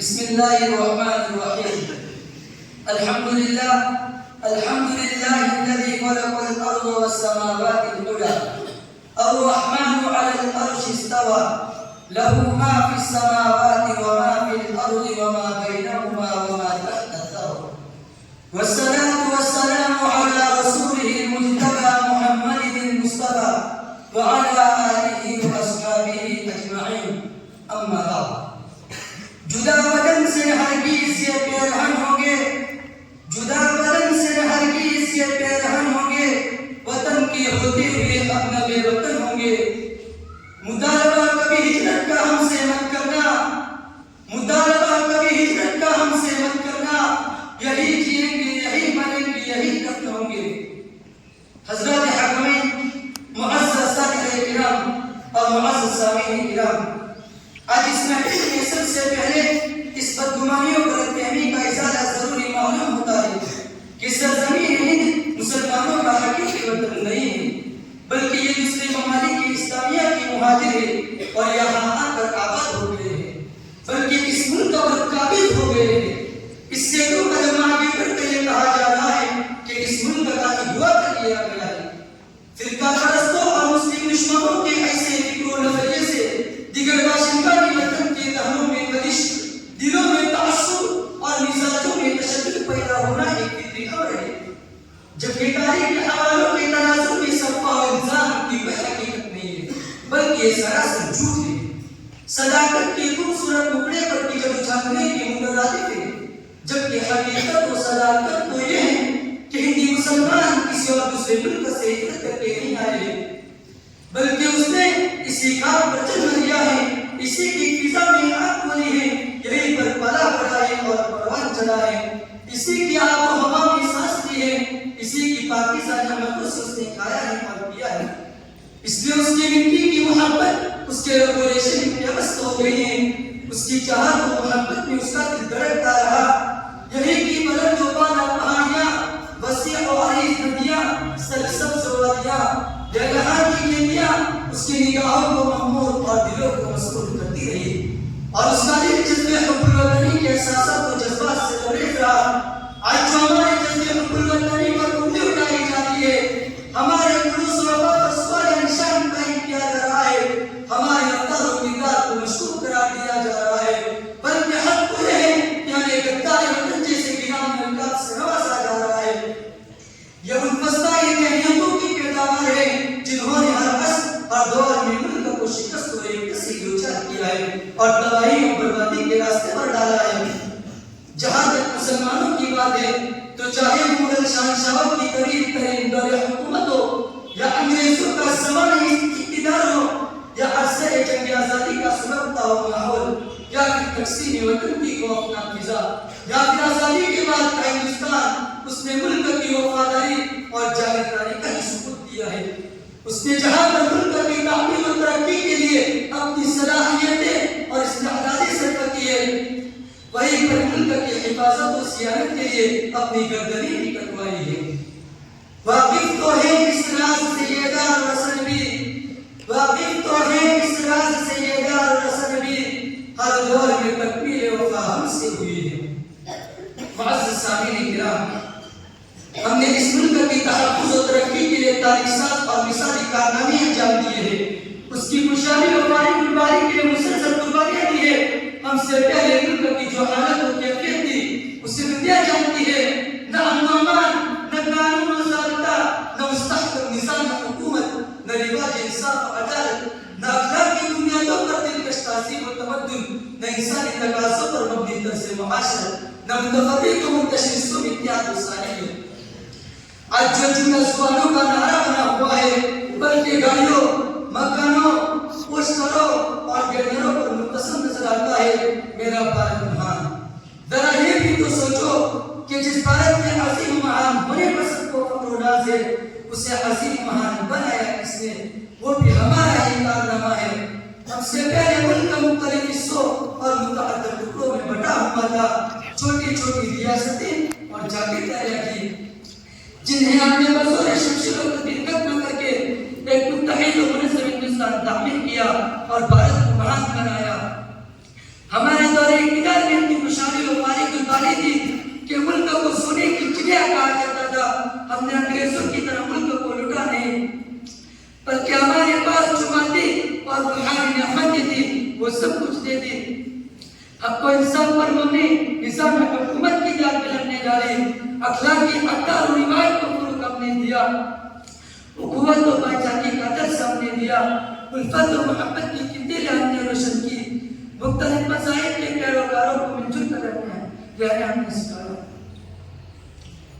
بسم الله الرحمن الرحيم. الحمد لله الذي خلق الأرض والسماوات العلى. الرحمن على العرش استوى. له ما في السماوات وما في الأرض وما بينهما وما تحت الثرى. والصلاة والسلام على رسوله المجتبى محمد المصطفى وعلى آله وأصحابه أجمعين. أما بعد. جدا بدن سے ہرگز یہ پیرہن ہوں گے، جدا بدن سے ہرگز یہ پیرہن ہوں گے، وطن کے ہوتے ہوئے اپنا بے وطن ہوں گے. مطالبہ کبھی ہجرت کا ہم سے مت کرنا، مطالبہ کبھی ہجرت کا ہم سے مت کرنا، یہی جئیں گے، یہی مریں گے، یہی دفن ہوں گے. حضرات حاکمین، معزز سادہ کرام اور معزز سامعین کرام، آج اس محفل میں سب سے پہلے اس بدگمانیوں پر تہمی کا ازالہ ضروری معلوم ہوتا ہے کہ سرزمین ہند مسلمانوں کا حقیقی وطن نہیں ہے، بلکہ یہ دوسرے ممالک اسلامیہ کے مہاجر ہے اور یہاں آ کر آباد ہو گئے ہیں، بلکہ اس ملک پر قابض ہو گئے ہیں. اس سے دو قدم آگے بڑھ کر یہ کہا جا رہا ہے کہ اس ملک کا اغوا کر لیا گیا ہے. فرقہ پرستوں اور مسلم دشمنوں کے ایسے فکر و نظریے سے دیگر باشندگان وطن کے دہنوں میں کشش، دلوں میں تعصب اور مزاجوں میں تشدد پیدا ہونا ایک فطری امر ہے، جبکہ تاریخ کے حوالوں کے تناظر میں صفحہ و الزام کی کوئی حقیقت نہیں ہے، بلکہ یہ سراسر جھوٹ ہے. صداقت کے خوبصورت ٹکڑے پر کی جب جھانکنے کے مترادف ہے، جبکہ حقیقت و صداقت تو یہ ہے کہ ہندی مسلمان کسی اور دوسرے ملک سے ہجرت کر کے نہیں آئے ہیں، بلکہ اس نے اسی کام پر جنم لیا ہے، اسی کی فضا میں آنکھ کھولی ہے، یہی پر پلا پڑا ہے اور پروان چڑھا ہے، اسی کی آب و ہوا میں سانس لی ہے، اسی کی پاکیزہ نعمتوں سے اس نے کھایا ہے اور پیا ہے. اس لیے اس کی مٹی کی محبت اس کے رگ و ریشے میں پیوست ہو گئی ہے، اس کی چاہت و محبت میں اس کا دل دھڑکتا رہا. یہی کی بلند و بالا پہاڑیاں، وسیع و عریض ندیاں، سرسبز وادیاں، جگہاں کی کھیتیاں اس کی نگاہوں کو مغمور اور دلوں کو مسرور کرتی رہی، اور اس کا دل جذبے حب الوطنی کے احساسات و جذبات سے لبریز رہا. آج جو ہمارے جذبے حب الوطنی پر انگلی اٹھائی جاتی ہے، ہمارے خلوص و وفا پر سوال نشان قائم کیا جا رہا ہے، ہمارے افطار و کردار کو مشکوک قرار دیا جا رہا ہے، بلکہ حق تو یہ ہے کہ ہمیں غدار وطن جیسے گرامی القاب سے نوازا جا رہا ہے. یہ ان فسطائی کہنیتوں کی پیداوار ہے جنہوں نے ہر عصر اور دور میں ملک کو شکست و ایک کسی دوچار کیا ہے اور تباہی و بربادی کے راستے پر ڈالا ہے. جہاں تک مسلمانوں کی بات ہے تو چاہے مغل شہنشاہوں کی قریب ترین دور حکومت ہو، یا انگریزوں کا زمانہ اقتدار ہو، یا عرصہ جنگ آزادی کا سلگتا ہوا ماحول، یا پھر تقسیم وطن کی خوفناک فضا، یا پھر آزادی کے بعد کا ہندوستان، اس نے ملک کی وفاداری اور جاویدانی کا ہی ثبوت دیا ہے. اس نے جہاں پر ملک کی تعمیر و ترقی کے لیے اپنی صلاحیتیں اور استعدادیں صرف کی ہے، وہیں پر ملک کی حفاظت و صیانت کے لیے اپنی گردنیں بھی کٹوائی ہے. واقف تو ہے اس راز سے یہ دار رسن بھی، واقف تو ہے اس راز سے یہ دار رسن بھی، ہر دور میں تکمیل وفا ہم سے ہوئی ہے. معزز سامعین کرام، ہم نے اس ملک کی تحفظ و ترقی کے لیے تاریخات اور مثالی کارنامے انجام دیے ہیں، اس کی خوشحالی و قربانی کے لیے مسلسل قربانیاں دی ہے. ہم سے پہلے ملک کی جو حالت و کیفیت تھی اسے دنیا جانتی ہے. نہ امن و امان، نہ قانون و ضابطہ، نہ مستحکم نظام حکومت، نہ رواج انصاف و عدالت، نہ اخلاقی بنیادوں پر دلکش تہذیب و تمدن، نہ انسانی تقاضوں پر مبنی طرز معاشرت، نہ متفرق و منتشر سلوکیات و صالحیت. آج جو جملہ زبانوں کا نعرہ بنا ہوا ہے، بلکہ گاڑیوں، مکانوں، پوسٹروں اور بینروں پر متصل نظر آتا ہے، میرا بھارت مہان. ذرا یہ بھی تو سوچو کہ جس بھارت کے عظیم مہان ہونے پر سب کو فخر و ناز ہے، اسے عظیم مہان بنایا کس نے؟ وہ بھی ہمارا ہی کارنامہ ہے. ہم سے پہلے ملک مختلف حصوں اور متعدد ٹکڑوں میں بٹا ہوا تھا، چھوٹی چھوٹی ریاستیں اور جاگیرداریاں تھیں جنہیں ہم نے بزور شمشیر و تدبیر ختم کر کے ایک متحد و منظم ہندوستان تعمیر کیا اور بھارت کو مہان بنایا. ہمارے دور اقتدار میں اپنی شان و فارغ الباری تھی کہ ملک کو سونے کی چڑیا کہا جاتا تھا. ہم نے انگریزوں کی طرح ملک کو لوٹا نہیں بلکہ ہمارے پاس جو مادی اور روحانی نعمتیں تھی وہ سب کچھ دے دی. اب کو انسان پر مبنی نظام حکومت کی جان پہ لڑنے جا رہے اخلاقی اقدار و روایت کو فروغ ہم نے دیا, اخوت و بھائی چارگی کا درس ہم نے دیا, الفت و محبت کی قندیل ہم نے روشن کی, مختلف مذاہب کے پیروکاروں کو مل جل کر رکھنا ہے یہ ہم نے سکھایا.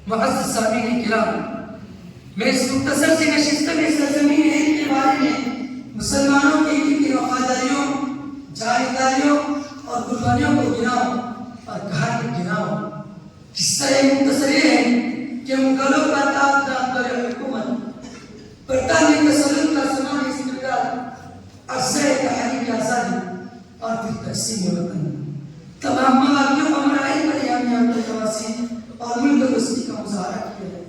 معزز سامعین کرام, میں اس مختصر سی نشست میں سرزمین ہند کے بارے میں مسلمانوں کی وفاداریوں, جانبداریوں اور قربانیوں کو گناؤں اور کہانی گناؤں. قصہ مختصر یہ ہے کہ مغلوں کا تاج دار حکومت, برطانوی تسلط کا زمانہ استبداد, عرصہ تحریک آزادی اور پھر تقسیم وطن. تمام مواقع و مراحل پر یہاں تواصل اور ملک دوستی کا مظاہرہ کیا ہے.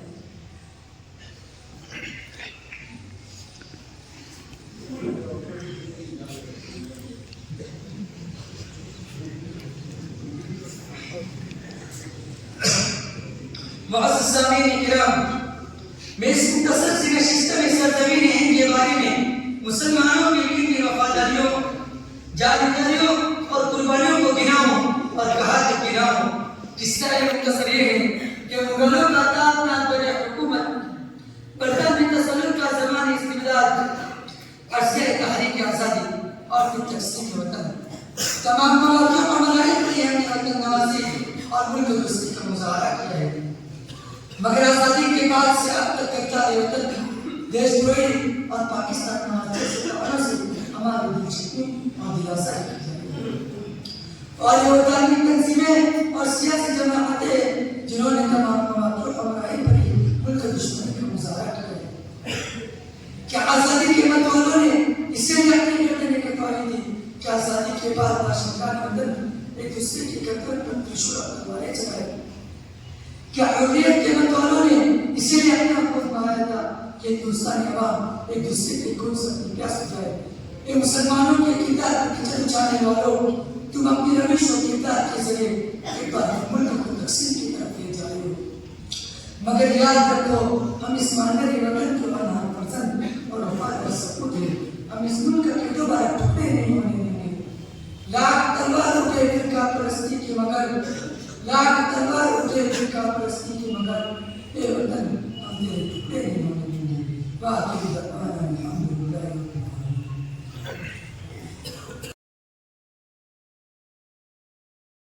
معزز سامعین کرام, میں اس مختصر سی نشست میں سرزمین ہند کے بارے میں مسلمانوں کی وفاداریوں, جانبداریوں اور قربانیوں کو گناؤں اور کہانی گناؤں. قصہ مختصر یہ ہے کہ مغلوں کا تاج دار حکومت, برطانوی تسلط کا زمانہ استبداد, عرصہ تحریک آزادی اور پھر تقسیم وطن. تمام مواقع اور مراحل پر ہم نے وطن نوازی اور ملک دوستی کا مظاہرہ کیا ہے. مگر آزادی کے بعد سے اب تک کئی وطن دیش دروہی اور پاکستان سے ہماری دلچسپی اور دلاسائی کی جائے. اور یہ تعلیمی تنظیمیں اور سیاسی جماعتیں جنہوں نے تمام مواقع اور مراحل پر ملک دشمنی کا مظاہرہ کیا ہے. کیا آزادی کے متوالوں نے اسے یقین کرنے کی توانائی دی کہ آزادی کے بعد باشندگان وطن ایک دوسرے کی گردن پر ترشول اور تلواریں چلائیں؟ کیا حریت کے متوالوں نے اسی لیے اپنا خود بنایا تھا کہ ہندوستانی عوام ایک دوسرے کے خون سے پیاس بجھائے؟ اے مسلمانوں کے کردار پر کچھ اچھانے والوں, تم اپنی روش و کردار کے ذریعے ایک بار ملک کو تقسیم کی طرف لے جا رہے ہو. مگر یاد رکھو, ہم اس ماندری وطن کے انہار پسند اور وفاد و سپوت ہیں. ہم اس ملک کے دوبارہ ٹکڑے نہیں ہونے دیں گے. لاکھ تلوار اٹھے فرقہ پرستی کی مگر, لاکھ تلوار اٹھے فرقہ پرستی کی مگر, اے وطن ہم تیرے ٹکڑے نہیں ہونے دیں گے. واقعی